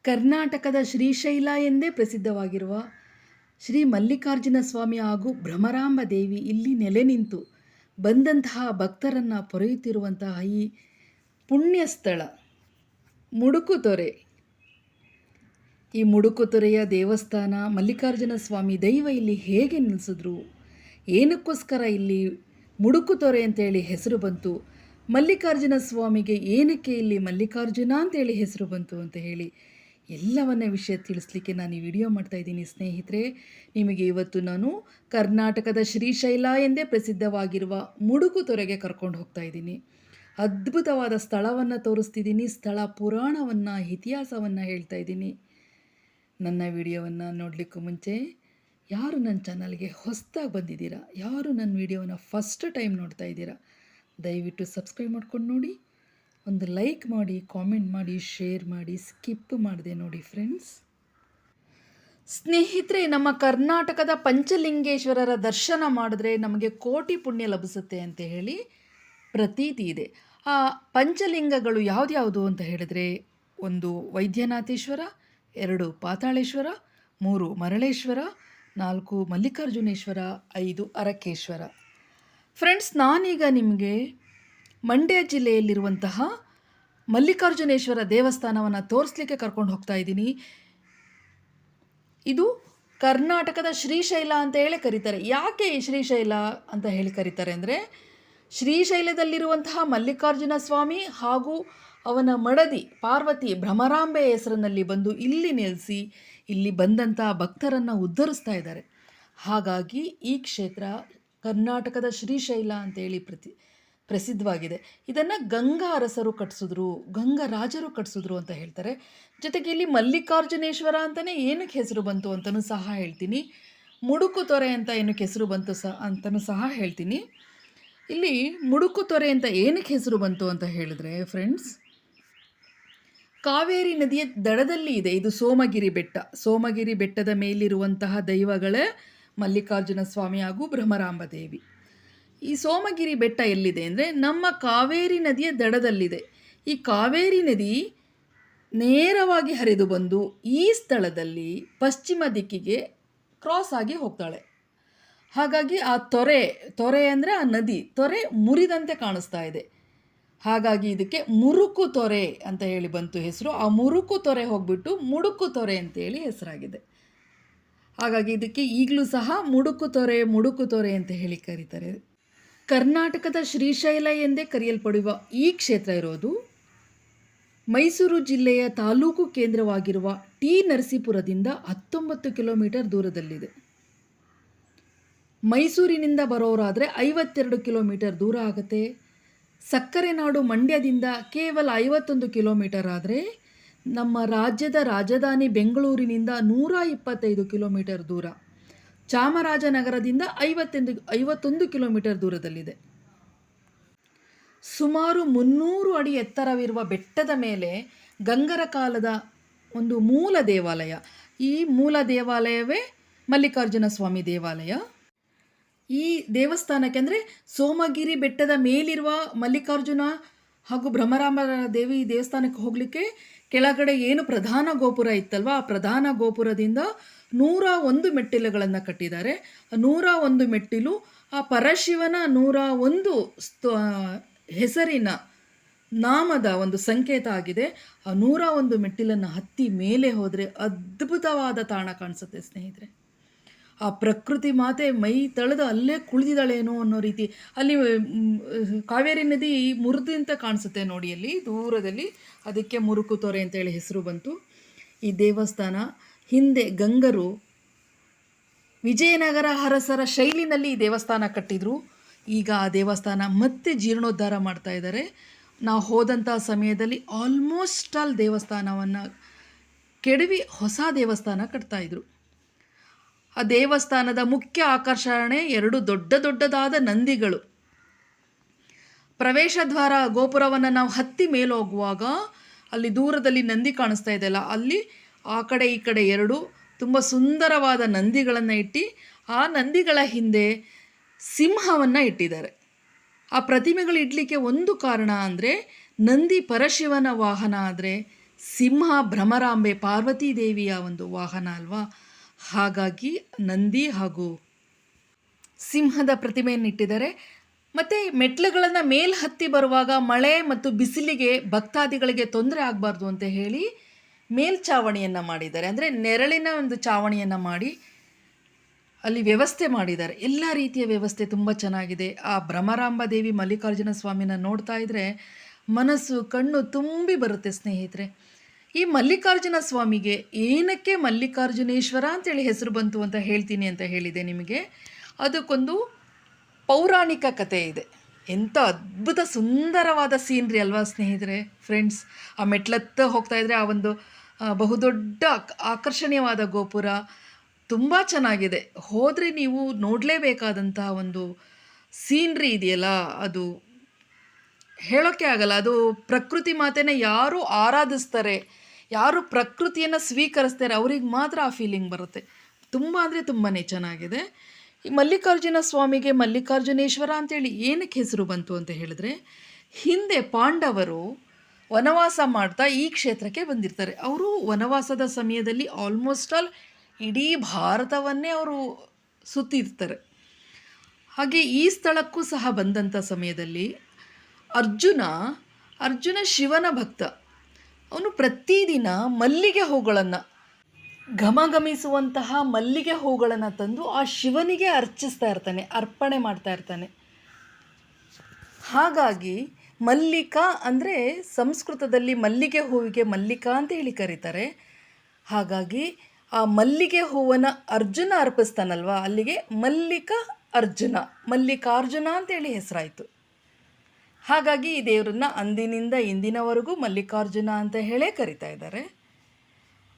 ಕರ್ನಾಟಕದ ಶ್ರೀಶೈಲ ಎಂದೇ ಪ್ರಸಿದ್ಧವಾಗಿರುವ ಶ್ರೀ ಮಲ್ಲಿಕಾರ್ಜುನ ಸ್ವಾಮಿ ಹಾಗೂ ಭ್ರಮರಾಂಬ ದೇವಿ ಇಲ್ಲಿ ನೆಲೆ ನಿಂತು ಬಂದಂತಹ ಭಕ್ತರನ್ನು ಪೊರೆಯುತ್ತಿರುವಂತಹ ಈ ಪುಣ್ಯ ಸ್ಥಳ ಮುಡುಕುತೊರೆ. ಈ ಮುಡುಕುತೊರೆಯ ದೇವಸ್ಥಾನ, ಮಲ್ಲಿಕಾರ್ಜುನ ಸ್ವಾಮಿ ದೈವ ಇಲ್ಲಿ ಹೇಗೆ ನಿಲ್ಲಿಸಿದ್ರು, ಏನಕ್ಕೋಸ್ಕರ ಇಲ್ಲಿ ಮುಡುಕುತೊರೆ ಅಂತೇಳಿ ಹೆಸರು ಬಂತು, ಮಲ್ಲಿಕಾರ್ಜುನ ಸ್ವಾಮಿಗೆ ಏನಕ್ಕೆ ಇಲ್ಲಿ ಮಲ್ಲಿಕಾರ್ಜುನ ಅಂತೇಳಿ ಹೆಸರು ಬಂತು ಅಂತ ಹೇಳಿ ಎಲ್ಲವನ್ನ ವಿಷಯ ತಿಳಿಸ್ಲಿಕ್ಕೆ ನಾನು ಈ ವಿಡಿಯೋ ಮಾಡ್ತಾಯಿದ್ದೀನಿ ಸ್ನೇಹಿತರೆ. ನಿಮಗೆ ಇವತ್ತು ನಾನು ಕರ್ನಾಟಕದ ಶ್ರೀಶೈಲ ಎಂದೇ ಪ್ರಸಿದ್ಧವಾಗಿರುವ ಮುಡುಕುತೊರೆಗೆ ಕರ್ಕೊಂಡು ಹೋಗ್ತಾ ಇದ್ದೀನಿ. ಅದ್ಭುತವಾದ ಸ್ಥಳವನ್ನು ತೋರಿಸ್ತಿದ್ದೀನಿ, ಸ್ಥಳ ಪುರಾಣವನ್ನು, ಇತಿಹಾಸವನ್ನು ಹೇಳ್ತಾ ಇದ್ದೀನಿ. ನನ್ನ ವಿಡಿಯೋವನ್ನು ನೋಡಲಿಕ್ಕೂ ಮುಂಚೆ ಯಾರು ನನ್ನ ಚಾನಲ್ಗೆ ಹೊಸದಾಗಿ ಬಂದಿದ್ದೀರಾ, ಯಾರು ನನ್ನ ವಿಡಿಯೋನ ಫಸ್ಟ್ ಟೈಮ್ ನೋಡ್ತಾ ಇದ್ದೀರಾ, ದಯವಿಟ್ಟು ಸಬ್ಸ್ಕ್ರೈಬ್ ಮಾಡ್ಕೊಂಡು ನೋಡಿ, ಒಂದು ಲೈಕ್ ಮಾಡಿ, ಕಾಮೆಂಟ್ ಮಾಡಿ, ಶೇರ್ ಮಾಡಿ, ಸ್ಕಿಪ್ ಮಾಡಿದೆ ನೋಡಿ ಫ್ರೆಂಡ್ಸ್. ಸ್ನೇಹಿತರೆ, ನಮ್ಮ ಕರ್ನಾಟಕದ ಪಂಚಲಿಂಗೇಶ್ವರರ ದರ್ಶನ ಮಾಡಿದ್ರೆ ನಮಗೆ ಕೋಟಿ ಪುಣ್ಯ ಲಭಿಸುತ್ತೆ ಅಂತ ಹೇಳಿ ಪ್ರತೀತಿ ಇದೆ. ಆ ಪಂಚಲಿಂಗಗಳು ಯಾವ್ದ್ಯಾವುದು ಅಂತ ಹೇಳಿದ್ರೆ, 1 ವೈದ್ಯನಾಥೇಶ್ವರ, 2 ಪಾತಾಳೇಶ್ವರ, 3 ಮರಳೇಶ್ವರ, 4 ಮಲ್ಲಿಕಾರ್ಜುನೇಶ್ವರ, 5 ಅರಕೇಶ್ವರ. ಫ್ರೆಂಡ್ಸ್, ನಾನೀಗ ನಿಮಗೆ ಮಂಡ್ಯ ಜಿಲ್ಲೆಯಲ್ಲಿರುವಂತಹ ಮಲ್ಲಿಕಾರ್ಜುನೇಶ್ವರ ದೇವಸ್ಥಾನವನ್ನು ತೋರಿಸ್ಲಿಕ್ಕೆ ಕರ್ಕೊಂಡು ಹೋಗ್ತಾ ಇದ್ದೀನಿ. ಇದು ಕರ್ನಾಟಕದ ಶ್ರೀಶೈಲ ಅಂತ ಹೇಳಿ ಕರೀತಾರೆ. ಯಾಕೆ ಈ ಶ್ರೀಶೈಲ ಅಂತ ಹೇಳಿ ಕರೀತಾರೆ ಅಂದರೆ, ಶ್ರೀಶೈಲದಲ್ಲಿರುವಂತಹ ಮಲ್ಲಿಕಾರ್ಜುನ ಸ್ವಾಮಿ ಹಾಗೂ ಅವನ ಮಡದಿ ಪಾರ್ವತಿ ಭ್ರಮರಾಂಬೆ ಹೆಸರಿನಲ್ಲಿ ಬಂದು ಇಲ್ಲಿ ನೆಲೆಸಿ ಇಲ್ಲಿ ಬಂದಂತಹ ಭಕ್ತರನ್ನು ಉದ್ಧರಿಸ್ತಾ ಇದ್ದಾರೆ. ಹಾಗಾಗಿ ಈ ಕ್ಷೇತ್ರ ಕರ್ನಾಟಕದ ಶ್ರೀಶೈಲ ಅಂತೇಳಿ ಪ್ರಸಿದ್ಧವಾಗಿದೆ. ಇದನ್ನು ಗಂಗಾ ಅರಸರು ಕಟ್ಟಿಸಿದ್ರು, ಗಂಗಾ ರಾಜರು ಕಟ್ಟಿಸಿದ್ರು ಅಂತ ಹೇಳ್ತಾರೆ. ಜೊತೆಗೆ ಇಲ್ಲಿ ಮಲ್ಲಿಕಾರ್ಜುನೇಶ್ವರ ಅಂತಲೇ ಏನಕ್ಕೆ ಹೆಸರು ಬಂತು ಅಂತಲೂ ಸಹ ಹೇಳ್ತೀನಿ. ಮುಡುಕುತೊರೆ ಅಂತ ಏನಕ್ಕೆ ಹೆಸರು ಬಂತು ಅಂತಲೂ ಸಹ ಹೇಳ್ತೀನಿ. ಇಲ್ಲಿ ಮುಡುಕುತೊರೆ ಅಂತ ಏನಕ್ಕೆ ಹೆಸರು ಬಂತು ಅಂತ ಹೇಳಿದ್ರೆ ಫ್ರೆಂಡ್ಸ್, ಕಾವೇರಿ ನದಿಯ ದಡದಲ್ಲಿ ಇದೆ. ಇದು ಸೋಮಗಿರಿ ಬೆಟ್ಟ. ಸೋಮಗಿರಿ ಬೆಟ್ಟದ ಮೇಲಿರುವಂತಹ ದೈವಗಳೇ ಮಲ್ಲಿಕಾರ್ಜುನ ಸ್ವಾಮಿ ಹಾಗೂ ಭ್ರಮರಾಂಬ ದೇವಿ. ಈ ಸೋಮಗಿರಿ ಬೆಟ್ಟ ಎಲ್ಲಿದೆ ಅಂದರೆ ನಮ್ಮ ಕಾವೇರಿ ನದಿಯ ದಡದಲ್ಲಿದೆ. ಈ ಕಾವೇರಿ ನದಿ ನೇರವಾಗಿ ಹರಿದು ಬಂದು ಈ ಸ್ಥಳದಲ್ಲಿ ಪಶ್ಚಿಮ ದಿಕ್ಕಿಗೆ ಕ್ರಾಸ್ ಆಗಿ ಹೋಗ್ತಾಳೆ. ಹಾಗಾಗಿ ಆ ತೊರೆ ಅಂದರೆ ಆ ನದಿ ತೊರೆ ಮುರಿದಂತೆ ಕಾಣಿಸ್ತಾ ಇದೆ. ಹಾಗಾಗಿ ಇದಕ್ಕೆ ಮುರುಕು ತೊರೆ ಅಂತ ಹೇಳಿ ಬಂತು ಹೆಸರು. ಆ ಮುರುಕು ತೊರೆ ಹೋಗ್ಬಿಟ್ಟು ಮುಡುಕು ತೊರೆ ಅಂತೇಳಿ ಹೆಸರಾಗಿದೆ. ಹಾಗಾಗಿ ಇದಕ್ಕೆ ಈಗಲೂ ಸಹ ಮುಡುಕು ತೊರೆ ಅಂತ ಹೇಳಿ ಕರೀತಾರೆ. ಕರ್ನಾಟಕದ ಶ್ರೀಶೈಲ ಎಂದೇ ಕರೆಯಲ್ಪಡುವ ಈ ಕ್ಷೇತ್ರ ಇರೋದು ಮೈಸೂರು ಜಿಲ್ಲೆಯ ತಾಲೂಕು ಕೇಂದ್ರವಾಗಿರುವ ಟಿ ನರಸೀಪುರದಿಂದ 19 ಕಿಲೋಮೀಟರ್ ದೂರದಲ್ಲಿದೆ. ಮೈಸೂರಿನಿಂದ ಬರೋರಾದರೆ 52 ಕಿಲೋಮೀಟರ್ ದೂರ ಆಗುತ್ತೆ. ಸಕ್ಕರೆ ನಾಡು ಮಂಡ್ಯದಿಂದ ಕೇವಲ 51 ಕಿಲೋಮೀಟರ್ ಆದರೆ ನಮ್ಮ ರಾಜ್ಯದ ರಾಜಧಾನಿ ಬೆಂಗಳೂರಿನಿಂದ 125 ಕಿಲೋಮೀಟರ್ ದೂರ. ಚಾಮರಾಜನಗರದಿಂದ 51 ಕಿಲೋಮೀಟರ್ ದೂರದಲ್ಲಿದೆ. ಸುಮಾರು 300 ಅಡಿ ಎತ್ತರವಿರುವ ಬೆಟ್ಟದ ಮೇಲೆ ಗಂಗರ ಕಾಲದ ಒಂದು ಮೂಲ ದೇವಾಲಯ. ಈ ಮೂಲ ದೇವಾಲಯವೇ ಮಲ್ಲಿಕಾರ್ಜುನ ಸ್ವಾಮಿ ದೇವಾಲಯ. ಈ ದೇವಸ್ಥಾನಕ್ಕೆ ಅಂದರೆ ಸೋಮಗಿರಿ ಬೆಟ್ಟದ ಮೇಲಿರುವ ಮಲ್ಲಿಕಾರ್ಜುನ ಹಾಗೂ ಭ್ರಮರಾಂಬ ದೇವಿ ದೇವಸ್ಥಾನಕ್ಕೆ ಹೋಗಲಿಕ್ಕೆ ಕೆಳಗಡೆ ಏನು ಪ್ರಧಾನ ಗೋಪುರ ಇತ್ತಲ್ವ, ಆ ಪ್ರಧಾನ ಗೋಪುರದಿಂದ 101 ಮೆಟ್ಟಿಲುಗಳನ್ನು ಕಟ್ಟಿದ್ದಾರೆ. 101 ಮೆಟ್ಟಿಲು ಆ ಪರಶಿವನ 101 ಹೆಸರಿನ ನಾಮದ ಒಂದು ಸಂಕೇತ ಆಗಿದೆ. ಆ 101 ಮೆಟ್ಟಿಲನ್ನು ಹತ್ತಿ ಮೇಲೆ ಹೋದರೆ ಅದ್ಭುತವಾದ ತಾಣ ಕಾಣಿಸುತ್ತೆ ಸ್ನೇಹಿತರೆ. ಆ ಪ್ರಕೃತಿ ಮಾತೆ ಮೈ ತಳೆದು ಅಲ್ಲೇ ಕುಳಿದಿದ್ದಾಳೇನೋ ಅನ್ನೋ ರೀತಿ. ಅಲ್ಲಿ ಕಾವೇರಿ ನದಿ ಮುರಿದಂತ ಕಾಣಿಸುತ್ತೆ ನೋಡಿ ಅಲ್ಲಿ ದೂರದಲ್ಲಿ. ಅದಕ್ಕೆ ಮುರುಕು ತೊರೆ ಅಂತೇಳಿ ಹೆಸರು ಬಂತು. ಈ ದೇವಸ್ಥಾನ ಹಿಂದೆ ಗಂಗರು ವಿಜಯನಗರ ಅರಸರ ಶೈಲಿನಲ್ಲಿ ಈ ದೇವಸ್ಥಾನ ಕಟ್ಟಿದರು. ಈಗ ಆ ದೇವಸ್ಥಾನ ಮತ್ತೆ ಜೀರ್ಣೋದ್ಧಾರ ಮಾಡ್ತಾ ಇದ್ದಾರೆ. ನಾವು ಹೋದಂಥ ಸಮಯದಲ್ಲಿ ಆಲ್ಮೋಸ್ಟ್ ಆಲ್ ದೇವಸ್ಥಾನವನ್ನು ಕೆಡವಿ ಹೊಸ ದೇವಸ್ಥಾನ ಕಟ್ತಾಯಿದ್ರು. ಆ ದೇವಸ್ಥಾನದ ಮುಖ್ಯ ಆಕರ್ಷಣೆ 2 ದೊಡ್ಡದಾದ ನಂದಿಗಳು. ಪ್ರವೇಶ ದ್ವಾರ ಗೋಪುರವನ್ನು ನಾವು ಹತ್ತಿ ಮೇಲೆ ಹೋಗುವಾಗ ಅಲ್ಲಿ ದೂರದಲ್ಲಿ ನಂದಿ ಕಾಣಿಸ್ತಾ ಇದೆಯಲ್ಲ, ಅಲ್ಲಿ ಆ ಕಡೆ ಈ ಕಡೆ 2 ತುಂಬ ಸುಂದರವಾದ ನಂದಿಗಳನ್ನು ಇಟ್ಟು ಆ ನಂದಿಗಳ ಹಿಂದೆ ಸಿಂಹವನ್ನು ಇಟ್ಟಿದ್ದಾರೆ. ಆ ಪ್ರತಿಮೆಗಳು ಇಡಲಿಕ್ಕೆ ಒಂದು ಕಾರಣ ಅಂದರೆ ನಂದಿ ಪರಶಿವನ ವಾಹನ ಆದರೆ ಸಿಂಹ ಭ್ರಮರಾಂಬೆ ಪಾರ್ವತೀ ದೇವಿಯ ಒಂದು ವಾಹನ ಅಲ್ವಾ, ಹಾಗಾಗಿ ನಂದಿ ಹಾಗೂ ಸಿಂಹದ ಪ್ರತಿಮೆಯನ್ನು ಇಟ್ಟಿದ್ದಾರೆ. ಮತ್ತು ಮೆಟ್ಲುಗಳನ್ನು ಮೇಲೆ ಹತ್ತಿ ಬರುವಾಗ ಮಳೆ ಮತ್ತು ಬಿಸಿಲಿಗೆ ಭಕ್ತಾದಿಗಳಿಗೆ ತೊಂದರೆ ಆಗಬಾರ್ದು ಅಂತ ಹೇಳಿ ಮೇಲ್ಛಾವಣಿಯನ್ನು ಮಾಡಿದ್ದಾರೆ. ಅಂದರೆ ನೆರಳಿನ ಒಂದು ಚಾವಣಿಯನ್ನು ಮಾಡಿ ಅಲ್ಲಿ ವ್ಯವಸ್ಥೆ ಮಾಡಿದ್ದಾರೆ. ಎಲ್ಲ ರೀತಿಯ ವ್ಯವಸ್ಥೆ ತುಂಬ ಚೆನ್ನಾಗಿದೆ. ಆ ಭ್ರಮರಾಂಬ ದೇವಿ ಮಲ್ಲಿಕಾರ್ಜುನ ಸ್ವಾಮಿನ ನೋಡ್ತಾ ಇದ್ದರೆ ಮನಸ್ಸು ಕಣ್ಣು ತುಂಬಿ ಬರುತ್ತೆ ಸ್ನೇಹಿತರೆ. ಈ ಮಲ್ಲಿಕಾರ್ಜುನ ಸ್ವಾಮಿಗೆ ಏನಕ್ಕೆ ಮಲ್ಲಿಕಾರ್ಜುನೇಶ್ವರ ಅಂತೇಳಿ ಹೆಸರು ಬಂತು ಅಂತ ಹೇಳ್ತೀನಿ ಅಂತ ಹೇಳಿದೆ ನಿಮಗೆ. ಅದಕ್ಕೊಂದು ಪೌರಾಣಿಕ ಕಥೆ ಇದೆ. ಎಂಥ ಅದ್ಭುತ ಸುಂದರವಾದ ಸೀನ್ರಿ ಅಲ್ವಾ ಸ್ನೇಹಿತರೆ, ಫ್ರೆಂಡ್ಸ್. ಆ ಮೆಟ್ಲತ್ತ ಹೋಗ್ತಾ ಇದ್ದರೆ ಆ ಒಂದು ಬಹುದೊಡ್ಡ ಆಕರ್ಷಣೀಯವಾದ ಗೋಪುರ ತುಂಬ ಚೆನ್ನಾಗಿದೆ. ಹೋದರೆ ನೀವು ನೋಡಲೇಬೇಕಾದಂತಹ ಒಂದು ಸೀನ್ರಿ ಇದೆಯಲ್ಲ, ಅದು ಹೇಳೋಕ್ಕೆ ಆಗಲ್ಲ. ಅದು ಪ್ರಕೃತಿ ಮಾತೆನ ಯಾರು ಆರಾಧಿಸ್ತಾರೆ, ಯಾರು ಪ್ರಕೃತಿಯನ್ನು ಸ್ವೀಕರಿಸ್ತಾರೆ ಅವ್ರಿಗೆ ಮಾತ್ರ ಆ ಫೀಲಿಂಗ್ ಬರುತ್ತೆ. ತುಂಬ ಅಂದರೆ ತುಂಬಾ ಚೆನ್ನಾಗಿದೆ. ಈ ಮಲ್ಲಿಕಾರ್ಜುನ ಸ್ವಾಮಿಗೆ ಮಲ್ಲಿಕಾರ್ಜುನೇಶ್ವರ ಅಂತೇಳಿ ಏನಕ್ಕೆ ಹೆಸರು ಬಂತು ಅಂತ ಹೇಳಿದ್ರೆ, ಹಿಂದೆ ಪಾಂಡವರು ವನವಾಸ ಮಾಡ್ತಾ ಈ ಕ್ಷೇತ್ರಕ್ಕೆ ಬಂದಿರ್ತಾರೆ. ಅವರು ವನವಾಸದ ಸಮಯದಲ್ಲಿ ಆಲ್ಮೋಸ್ಟ್ ಆಲ್ ಇಡೀ ಭಾರತವನ್ನೇ ಅವರು ಸುತ್ತಿರ್ತಾರೆ. ಹಾಗೆ ಈ ಸ್ಥಳಕ್ಕೂ ಸಹ ಬಂದಂಥ ಸಮಯದಲ್ಲಿ ಅರ್ಜುನ ಶಿವನ ಭಕ್ತ. ಅವನು ಪ್ರತಿದಿನ ಮಲ್ಲಿಗೆ ಹೂಗಳನ್ನು, ಘಮಘಮಿಸುವಂತಹ ಮಲ್ಲಿಗೆ ಹೂಗಳನ್ನು ತಂದು ಆ ಶಿವನಿಗೆ ಅರ್ಚಿಸ್ತಾ ಇರ್ತಾನೆ, ಅರ್ಪಣೆ ಮಾಡ್ತಾ ಇರ್ತಾನೆ. ಹಾಗಾಗಿ ಮಲ್ಲಿಕಾ ಅಂದರೆ ಸಂಸ್ಕೃತದಲ್ಲಿ ಮಲ್ಲಿಗೆ ಹೂವಿಗೆ ಮಲ್ಲಿಕಾ ಅಂತ ಹೇಳಿ ಕರೀತಾರೆ. ಹಾಗಾಗಿ ಆ ಮಲ್ಲಿಗೆ ಹೂವನ್ನು ಅರ್ಜುನ ಅರ್ಪಿಸ್ತಾನಲ್ವ, ಅಲ್ಲಿಗೆ ಮಲ್ಲಿಕಾರ್ಜುನ ಅಂತೇಳಿ ಹೆಸರಾಯಿತು. ಹಾಗಾಗಿ ಈ ದೇವರನ್ನ ಅಂದಿನಿಂದ ಇಂದಿನವರೆಗೂ ಮಲ್ಲಿಕಾರ್ಜುನ ಅಂತ ಹೇಳೇ ಕರಿತಾ ಇದ್ದಾರೆ.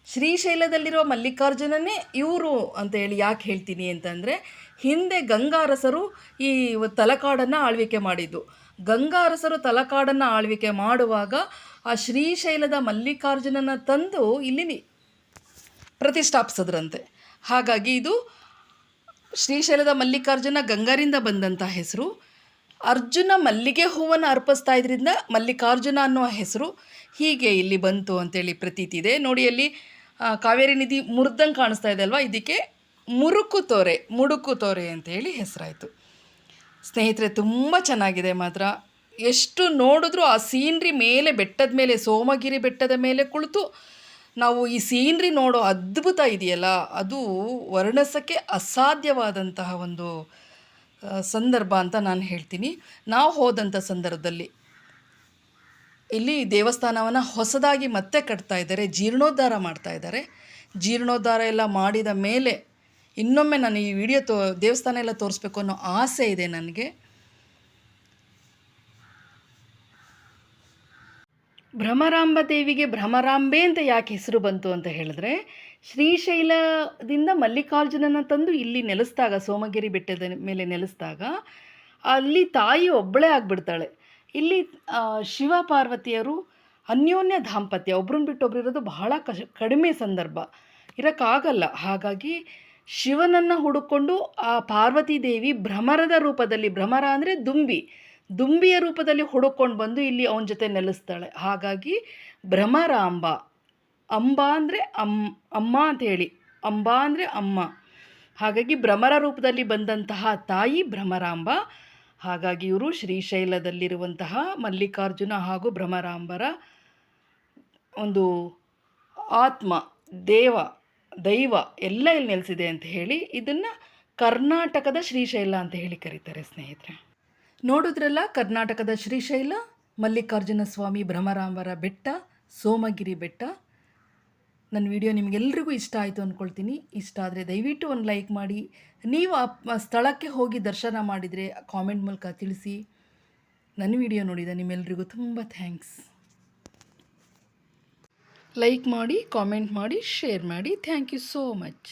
ಶ್ರೀಶೈಲದಲ್ಲಿರುವ ಮಲ್ಲಿಕಾರ್ಜುನನೇ ಇವರು ಅಂತ ಹೇಳಿ ಯಾಕೆ ಹೇಳ್ತೀನಿ ಅಂತಂದರೆ, ಹಿಂದೆ ಗಂಗಾರಸರು ಈ ತಲಕಾಡನ್ನು ಆಳ್ವಿಕೆ ಮಾಡಿದ್ದು. ಗಂಗಾರಸರು ತಲಕಾಡನ್ನು ಆಳ್ವಿಕೆ ಮಾಡುವಾಗ ಆ ಶ್ರೀಶೈಲದ ಮಲ್ಲಿಕಾರ್ಜುನನ ತಂದು ಇಲ್ಲಿ ಪ್ರತಿಷ್ಠಾಪಿಸಿದ್ರಂತೆ. ಹಾಗಾಗಿ ಇದು ಶ್ರೀಶೈಲದ ಮಲ್ಲಿಕಾರ್ಜುನ ಗಂಗರಿಂದ ಬಂದಂಥ ಹೆಸರು. ಅರ್ಜುನ ಮಲ್ಲಿಗೆ ಹೂವನ್ನು ಅರ್ಪಿಸ್ತಾ ಇದ್ರಿಂದ ಮಲ್ಲಿಕಾರ್ಜುನ ಅನ್ನೋ ಹೆಸರು ಹೀಗೆ ಇಲ್ಲಿ ಬಂತು ಅಂತೇಳಿ ಪ್ರತೀತಿ ಇದೆ. ನೋಡಿ, ಅಲ್ಲಿ ಕಾವೇರಿ ನದಿ ಮುರಿದಂಗೆ ಕಾಣಿಸ್ತಾ ಇದೆ ಅಲ್ವಾ, ಇದಕ್ಕೆ ಮುಡುಕು ತೋರೆ ಅಂತೇಳಿ ಹೆಸರಾಯಿತು. ಸ್ನೇಹಿತರೆ, ತುಂಬ ಚೆನ್ನಾಗಿದೆ ಮಾತ್ರ. ಎಷ್ಟು ನೋಡಿದ್ರೂ ಆ ಸೀನ್ರಿ ಮೇಲೆ, ಬೆಟ್ಟದ ಮೇಲೆ, ಸೋಮಗಿರಿ ಬೆಟ್ಟದ ಮೇಲೆ ಕುಳಿತು ನಾವು ಈ ಸೀನ್ರಿ ನೋಡೋ ಅದ್ಭುತ ಇದೆಯಲ್ಲ, ಅದು ವರ್ಣಿಸೋಕ್ಕೆ ಅಸಾಧ್ಯವಾದಂತಹ ಒಂದು ಸಂದರ್ಭ ಅಂತ ನಾನು ಹೇಳ್ತೀನಿ. ನಾವು ಹೋದಂಥ ಸಂದರ್ಭದಲ್ಲಿ ಇಲ್ಲಿ ದೇವಸ್ಥಾನವನ್ನು ಹೊಸದಾಗಿ ಮತ್ತೆ ಕಟ್ತಾ ಇದ್ದಾರೆ, ಜೀರ್ಣೋದ್ಧಾರ ಮಾಡ್ತಾ ಇದ್ದಾರೆ. ಜೀರ್ಣೋದ್ಧಾರ ಎಲ್ಲ ಮಾಡಿದ ಮೇಲೆ ಇನ್ನೊಮ್ಮೆ ನಾನು ಈ ವಿಡಿಯೋ ದೇವಸ್ಥಾನ ಎಲ್ಲ ತೋರಿಸ್ಬೇಕು ಅನ್ನೋ ಆಸೆ ಇದೆ ನನಗೆ. ಭ್ರಮರಾಂಬ ದೇವಿಗೆ ಭ್ರಮರಾಂಬೆ ಅಂತ ಯಾಕೆ ಹೆಸರು ಬಂತು ಅಂತ ಹೇಳಿದ್ರೆ, ಶ್ರೀಶೈಲದಿಂದ ಮಲ್ಲಿಕಾರ್ಜುನನ ತಂದು ಇಲ್ಲಿ ನೆಲೆಸಿದಾಗ, ಸೋಮಗಿರಿ ಬೆಟ್ಟದ ಮೇಲೆ ನೆಲೆಸಿದಾಗ ಅಲ್ಲಿ ತಾಯಿ ಒಬ್ಬಳೇ ಆಗಿಬಿಡ್ತಾಳೆ. ಇಲ್ಲಿ ಶಿವ ಪಾರ್ವತಿಯರು ಅನ್ಯೋನ್ಯ ದಾಂಪತ್ಯ, ಒಬ್ರನ್ನ ಬಿಟ್ಟು ಒಬ್ರು ಇರೋದು ಬಹಳ ಕಡಿಮೆ ಸಂದರ್ಭ, ಇರೋಕ್ಕಾಗಲ್ಲ. ಹಾಗಾಗಿ ಶಿವನನ್ನು ಹುಡುಕೊಂಡು ಆ ಪಾರ್ವತಿ ದೇವಿ ಭ್ರಮರದ ರೂಪದಲ್ಲಿ, ಭ್ರಮರ ಅಂದರೆ ದುಂಬಿಯ ರೂಪದಲ್ಲಿ ಹುಡುಕೊಂಡು ಬಂದು ಇಲ್ಲಿ ಅವನ ಜೊತೆ ನೆಲೆಸ್ತಾಳೆ. ಹಾಗಾಗಿ ಭ್ರಮರಾಂಬ, ಅಂಬ ಅಂದರೆ ಅಮ್ಮ ಅಂತ ಹೇಳಿ, ಅಂಬ ಅಂದರೆ ಅಮ್ಮ. ಹಾಗಾಗಿ ಭ್ರಮರ ರೂಪದಲ್ಲಿ ಬಂದಂತಹ ತಾಯಿ ಭ್ರಮರಾಂಬ. ಹಾಗಾಗಿ ಇವರು ಶ್ರೀಶೈಲದಲ್ಲಿರುವಂತಹ ಮಲ್ಲಿಕಾರ್ಜುನ ಹಾಗೂ ಭ್ರಮರಾಂಬರ ಒಂದು ಆತ್ಮ, ದೈವ ಎಲ್ಲ ಇಲ್ಲಿ ನೆಲೆಸಿದೆ ಅಂತ ಹೇಳಿ ಇದನ್ನು ಕರ್ನಾಟಕದ ಶ್ರೀಶೈಲ ಅಂತ ಹೇಳಿ ಕರೀತಾರೆ. ಸ್ನೇಹಿತರೆ, ನೋಡಿದ್ರಲ್ಲ, ಕರ್ನಾಟಕದ ಶ್ರೀಶೈಲ, ಮಲ್ಲಿಕಾರ್ಜುನ ಸ್ವಾಮಿ, ಭ್ರಮರಾಂಬರ ಬೆಟ್ಟ, ಸೋಮಗಿರಿ ಬೆಟ್ಟ. ನನ್ನ ವಿಡಿಯೋ ನಿಮಗೆಲ್ರಿಗೂ ಇಷ್ಟ ಆಯಿತು ಅಂದ್ಕೊಳ್ತೀನಿ. ಇಷ್ಟ ಆದರೆ ದಯವಿಟ್ಟು ಒಂದು ಲೈಕ್ ಮಾಡಿ. ನೀವು ಆ ಸ್ಥಳಕ್ಕೆ ಹೋಗಿ ದರ್ಶನ ಮಾಡಿದರೆ ಕಾಮೆಂಟ್ ಮೂಲಕ ತಿಳಿಸಿ. ನನ್ನ ವಿಡಿಯೋ ನೋಡಿದ ನಿಮ್ಮೆಲ್ರಿಗೂ ತುಂಬ ಥ್ಯಾಂಕ್ಸ್. ಲೈಕ್ ಮಾಡಿ, ಕಾಮೆಂಟ್ ಮಾಡಿ, ಶೇರ್ ಮಾಡಿ. Thank you so much.